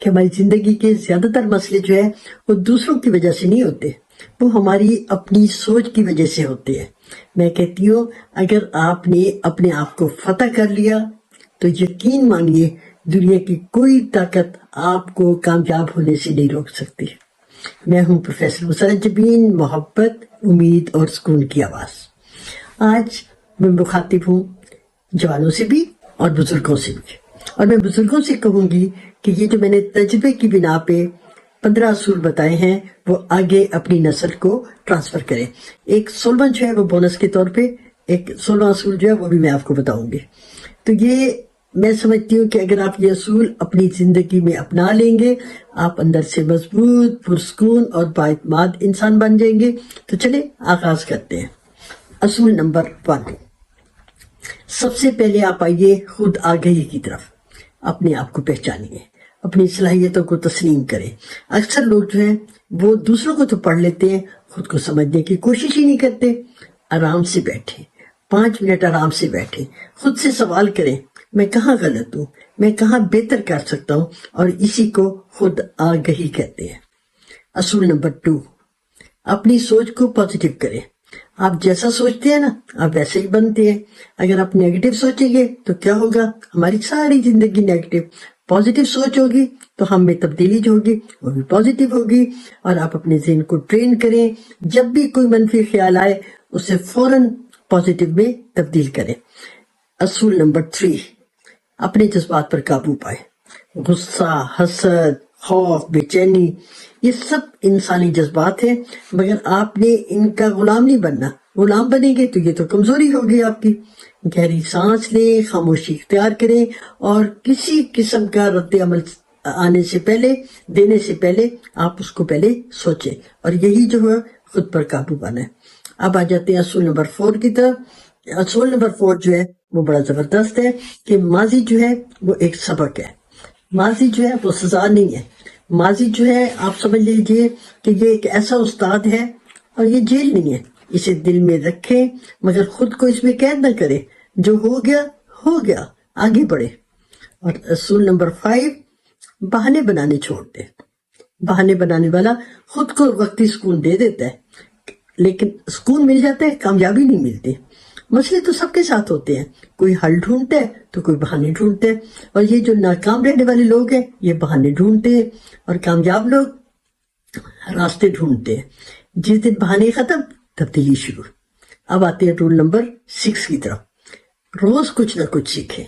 کہ ہماری زندگی کے زیادہ تر مسئلے جو ہے وہ دوسروں کی وجہ سے نہیں ہوتے، وہ ہماری اپنی سوچ کی وجہ سے ہوتے ہیں۔ میں کہتی ہوں اگر آپ نے اپنے آپ کو فتح کر لیا تو یقین مانیے دنیا کی کوئی طاقت آپ کو کامیاب ہونے سے نہیں روک سکتی۔ میں ہوں پروفیسر مسرت جبین، محبت، امید اور سکون کی آواز۔ آج میں مخاطب ہوں جوانوں سے بھی اور بزرگوں سے بھی، اور میں بزرگوں سے کہوں گی کہ یہ جو میں نے تجربے کی بنا پہ 15 اصول بتائے ہیں وہ آگے اپنی نسل کو ٹرانسفر کریں۔ ایک 16واں جو ہے وہ بونس کے طور پہ، ایک 16واں اصول جو ہے وہ بھی میں آپ کو بتاؤں گی۔ تو یہ میں سمجھتی ہوں کہ اگر آپ یہ اصول اپنی زندگی میں اپنا لیں گے، آپ اندر سے مضبوط، پرسکون اور بااعتماد انسان بن جائیں گے۔ تو چلیں آغاز کرتے ہیں۔ اصول نمبر 1، سب سے پہلے آپ آئیے خود آگہی کی طرف۔ اپنے آپ کو پہچانیے، اپنی صلاحیتوں کو تسلیم کریں۔ اکثر لوگ جو ہیں وہ دوسروں کو تو پڑھ لیتے ہیں، خود کو سمجھنے کی کوشش ہی نہیں کرتے۔ آرام سے بیٹھیں، 5 منٹ آرام سے بیٹھیں، خود سے سوال کریں میں کہاں غلط ہوں، میں کہاں بہتر کر سکتا ہوں، اور اسی کو خود آگہی کہتے ہیں۔ اصول نمبر 2، اپنی سوچ کو پازیٹیو کریں۔ آپ جیسا سوچتے ہیں نا آپ ویسے ہی بنتے ہیں۔ اگر آپ نیگیٹو سوچیں گے تو کیا ہوگا؟ ہماری ساری زندگی نیگیٹو۔ پازیٹیو سوچ ہوگی تو ہم میں تبدیلی جو ہوگی وہ بھی پازیٹیو ہوگی۔ اور آپ اپنے ذہن کو ٹرین کریں، جب بھی کوئی منفی خیال آئے اسے فوراً پازیٹیو میں تبدیل کریں۔ اصول نمبر 3، اپنے جذبات پر قابو پائیں۔ غصہ، حسد، خوف، بے چینی، یہ سب انسانی جذبات ہیں، مگر آپ نے ان کا غلام نہیں بننا۔ غلام بنیں گے تو یہ تو کمزوری ہوگی آپ کی۔ گہری سانس لیں، خاموشی اختیار کریں، اور کسی قسم کا رد عمل آنے سے پہلے، دینے سے پہلے آپ اس کو پہلے سوچیں، اور یہی جو ہے خود پر قابو پانا ہے۔ اب آ جاتے ہیں اصول نمبر 4 کی طرف۔ اصول نمبر 4 جو ہے وہ بڑا زبردست ہے کہ ماضی جو ہے وہ ایک سبق ہے، ماضی جو ہے وہ سزا نہیں ہے۔ ماضی جو ہے آپ سمجھ لیجئے کہ یہ ایک ایسا استاد ہے اور یہ جیل نہیں ہے۔ اسے دل میں رکھیں مگر خود کو اس میں قید نہ کریں۔ جو ہو گیا ہو گیا، آگے بڑھے۔ اور اصول نمبر 5، بہانے بنانے چھوڑ دیں۔ بہانے بنانے والا خود کو وقتی سکون دے دیتا ہے، لیکن سکون مل جاتا ہے، کامیابی نہیں ملتی۔ مسئلے تو سب کے ساتھ ہوتے ہیں، کوئی حل ڈھونڈتا ہے تو کوئی بہانے ڈھونڈتا ہے، اور یہ جو ناکام رہنے والے لوگ ہیں یہ بہانے ڈھونڈتے ہیں، اور کامیاب لوگ راستے ڈھونڈتے ہیں۔ جس دن بہانے ختم تبدیلی شروع۔ اب آتے ہیں رول نمبر 6 کی طرف۔ روز کچھ نہ کچھ سیکھیں۔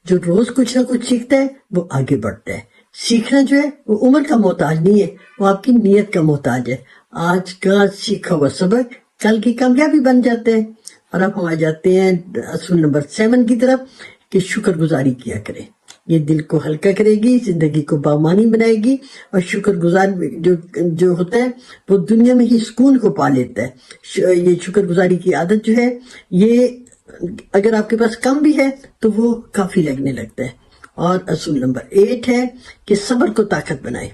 جو روز کچھ نہ کچھ سیکھتا ہے وہ آگے بڑھتا ہے۔ سیکھنا جو ہے وہ عمر کا محتاج نہیں ہے، وہ آپ کی نیت کا محتاج ہے۔ آج کا سیکھا ہوا سبق کل کی کامیابی بن جاتے ہیں۔ اور اب ہم آ جاتے ہیں اصول نمبر 7 کی طرف کہ شکر گزاری کیا کریں۔ یہ دل کو ہلکا کرے گی، زندگی کو بامانی بنائے گی، اور شکر گزار جو ہوتا ہے وہ دنیا میں ہی سکون کو پا لیتا ہے۔ یہ شکر گزاری کی عادت جو ہے یہ اگر آپ کے پاس کم بھی ہے تو وہ کافی لگنے لگتا ہے۔ اور اصول نمبر 8 ہے کہ صبر کو طاقت بنائے۔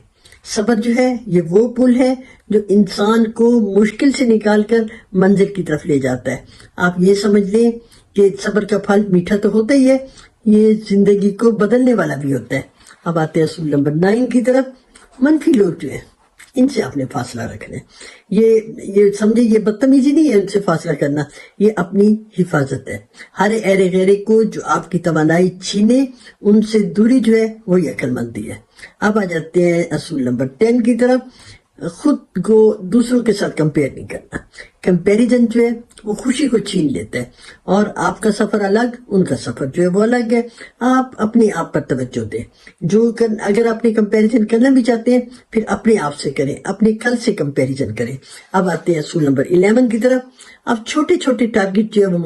صبر جو ہے یہ وہ پل ہے جو انسان کو مشکل سے نکال کر منزل کی طرف لے جاتا ہے۔ آپ یہ سمجھ لیں کہ صبر کا پھل میٹھا تو ہوتا ہی ہے، یہ زندگی کو بدلنے والا بھی ہوتا ہے۔ اب آتے ہیں اصول نمبر 9 کی طرف۔ منفی لوگ جو ہیں ان سے آپ نے فاصلہ رکھنا ہے۔ یہ سمجھے یہ بدتمیزی نہیں ہے ان سے فاصلہ کرنا، یہ اپنی حفاظت ہے۔ ہر ایرے غیرے کو جو آپ کی توانائی چھینے ان سے دوری جو ہے وہی عقل مندی ہے۔ اب آ جاتے ہیں اصول نمبر 10 کی طرف۔ خود کو دوسروں کے ساتھ کمپیئر نہیں کرنا۔ کمپیریزن جو ہے وہ خوشی کو چھین لیتا ہے، اور آپ کا سفر الگ، ان کا سفر جو ہے وہ الگ ہے۔ آپ اپنے آپ پر توجہ دیں۔ اگر آپ نے کمپیریزن کرنا بھی چاہتے ہیں پھر اپنے آپ سے کریں، اپنے کل سے کمپیریزن کریں۔ اب آتے ہیں اصول نمبر 11 کی طرف۔ اب چھوٹے چھوٹے ٹارگٹ جو ہے وہ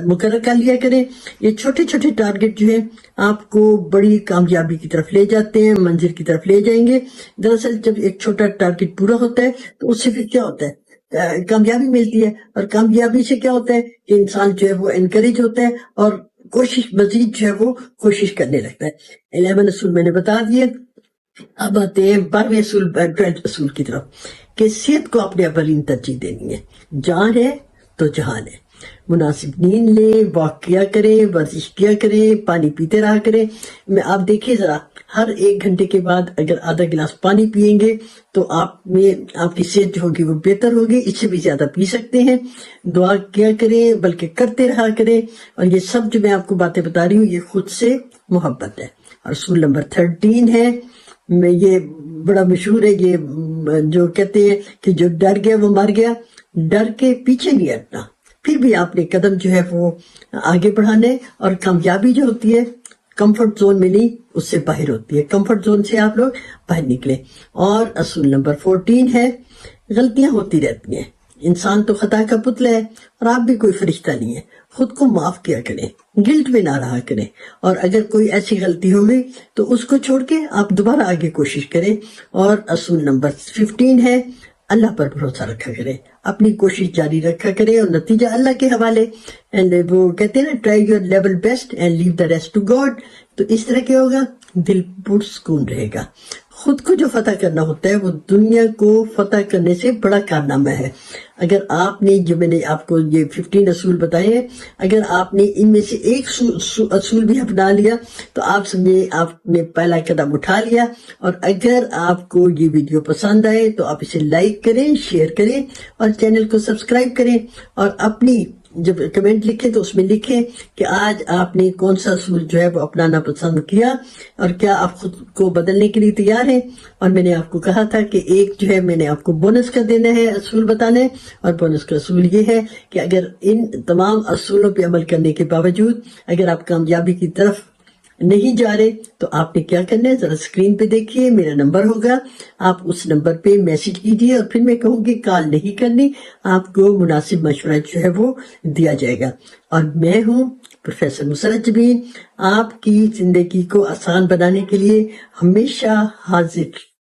مقرر کر لیا کریں۔ یہ چھوٹے چھوٹے ٹارگٹ جو ہیں آپ کو بڑی کامیابی کی طرف لے جاتے ہیں، منزل کی طرف لے جائیں گے۔ دراصل جب ایک چھوٹا ٹارگٹ پورا ہوتا ہے تو اس سے پھر کیا ہوتا ہے؟ کامیابی ملتی ہے، اور کامیابی سے کیا ہوتا ہے کہ انسان جو ہے وہ انکریج ہوتا ہے اور کوشش مزید جو ہے وہ کوشش کرنے لگتا ہے۔ 11 اصول میں نے بتا دیے۔ اب آتے ہیں 12 اصول 12 اصول کی طرف کہ صحت کو اپنے اولین ترجیح دینی ہے۔ جان ہے تو جہان ہے۔ مناسب نیند لیں، واک کیا کریں، ورزش کیا کریں، پانی پیتے رہا کریں۔ آپ دیکھیں ذرا ہر 1 گھنٹے کے بعد اگر آدھا گلاس پانی پیئیں گے تو آپ کی صحت جو ہوگی وہ بہتر ہوگی. اس سے بھی زیادہ پی سکتے ہیں. دعا کیا کریں بلکہ کرتے رہا کریں. اور یہ سب جو میں آپ کو باتیں بتا رہی ہوں یہ خود سے محبت ہے. اور اصول نمبر 13 ہے، یہ بڑا مشہور ہے، یہ جو کہتے ہیں کہ جو ڈر گیا وہ مر گیا. ڈر کے پیچھے نہیں ہٹنا، پھر بھی آپ نے قدم جو ہے وہ آگے بڑھانے. اور کامیابی جو ہوتی ہے کمفرٹ زون میں نہیں، اس سے باہر ہوتی ہے. کمفرٹ زون سے آپ لوگ باہر نکلیں. اور اصول نمبر 14 ہے، غلطیاں ہوتی رہتی ہیں، انسان تو خطا کا پتلا ہے اور آپ بھی کوئی فرشتہ نہیں ہے. خود کو معاف کیا کریں، گلٹ میں نہ رہا کریں. اور اگر کوئی ایسی غلطی ہو گئی تو اس کو چھوڑ کے آپ دوبارہ آگے کوشش کریں. اور اصول نمبر 15 ہے، اللہ پر بھروسہ رکھا کریں، اپنی کوشش جاری رکھا کریں اور نتیجہ اللہ کے حوالے. وہ کہتے ہیں نا، try your level best and leave the rest to God. تو اس طرح کیا ہوگا، دل پرسکون رہے گا. خود کو جو فتح کرنا ہوتا ہے وہ دنیا کو فتح کرنے سے بڑا کارنامہ ہے. اگر آپ نے، جو میں نے آپ کو یہ 15 اصول بتائے ہیں، اگر آپ نے ان میں سے ایک اصول بھی اپنا لیا تو آپ سمجھے آپ نے پہلا قدم اٹھا لیا. اور اگر آپ کو یہ ویڈیو پسند آئے تو آپ اسے لائک کریں، شیئر کریں اور چینل کو سبسکرائب کریں. اور اپنی جب کمنٹ لکھیں تو اس میں لکھیں کہ آج آپ نے کون سا اصول جو ہے وہ اپنانا پسند کیا اور کیا آپ خود کو بدلنے کے لیے تیار ہیں. اور میں نے آپ کو کہا تھا کہ ایک جو ہے میں نے آپ کو بونس کا دینا ہے، اصول بتانا ہے. اور بونس کا اصول یہ ہے کہ اگر ان تمام اصولوں پہ عمل کرنے کے باوجود اگر آپ کامیابی کی طرف نہیں جا رہے تو آپ نے کیا کرنا ہے، ذرا اسکرین پہ دیکھیے، میرا نمبر ہوگا، آپ اس نمبر پہ میسج کیجیے اور پھر میں کہوں گی کال نہیں کرنی، آپ کو مناسب مشورہ جو ہے وہ دیا جائے گا. اور میں ہوں پروفیسر مسرت جبین، آپ کی زندگی کو آسان بنانے کے لیے ہمیشہ حاضر.